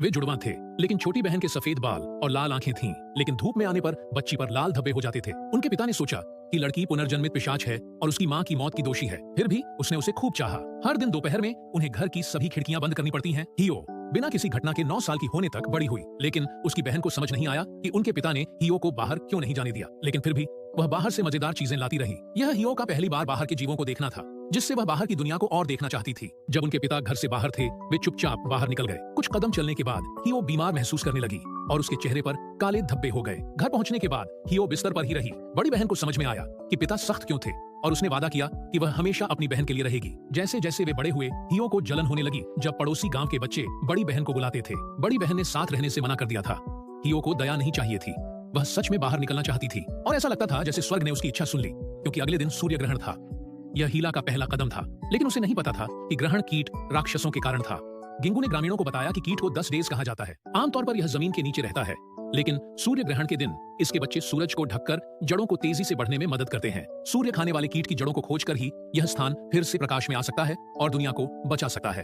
वे जुड़वा थे, लेकिन छोटी बहन के सफेद बाल और लाल आंखें थीं, लेकिन धूप में आने पर बच्ची पर लाल धब्बे हो जाते थे। उनके पिता ने सोचा कि लड़की पुनर्जन्मित पिशाच है और उसकी माँ की मौत की दोषी है। फिर भी उसने उसे खूब चाहा। हर दिन दोपहर में उन्हें घर की सभी खिड़कियां बंद करनी पड़ती हैं। हियो बिना किसी घटना के 9 साल की होने तक बड़ी हुई, लेकिन उसकी बहन को समझ नहीं आया कि उनके पिता ने हियो को बाहर क्यों नहीं जाने दिया। लेकिन फिर भी वह बाहर से मजेदार चीजें लाती रही। यह हियो का पहली बार बाहर के जीवों को देखना था, जिससे वह बाहर की दुनिया को और देखना चाहती थी। जब उनके पिता घर से बाहर थे, वे चुपचाप बाहर निकल गए। कुछ कदम चलने के बाद हियो बीमार महसूस करने लगी और उसके चेहरे पर काले धब्बे हो गए। घर पहुंचने के बाद हियो बिस्तर पर ही रही। बड़ी बहन को समझ में आया कि पिता सख्त क्यों थे और उसने वादा किया कि वह हमेशा अपनी बहन के लिए रहेगी। जैसे जैसे वे बड़े हुए, हियो को जलन होने लगी जब पड़ोसी गांव के बच्चे बड़ी बहन को बुलाते थे। बड़ी बहन ने साथ रहने से मना कर दिया था। हियो को दया नहीं चाहिए थी, वह सच में बाहर निकलना चाहती थी और ऐसा लगता था जैसे स्वर्ग ने उसकी इच्छा सुन ली, क्योंकि अगले दिन सूर्य ग्रहण था। यह हीला का पहला कदम था, लेकिन उसे नहीं पता था कि ग्रहण कीट राक्षसों के कारण था। गिंगू ने ग्रामीणों को बताया कि कीट को 10 डेज कहा जाता है। आमतौर पर यह जमीन के नीचे रहता है, लेकिन सूर्य ग्रहण के दिन इसके बच्चे सूरज को ढककर जड़ों को तेजी से बढ़ने में मदद करते हैं। सूर्य खाने वाले कीट की जड़ों को खोजकर ही यह स्थान फिर से प्रकाश में आ सकता है और दुनिया को बचा सकता है।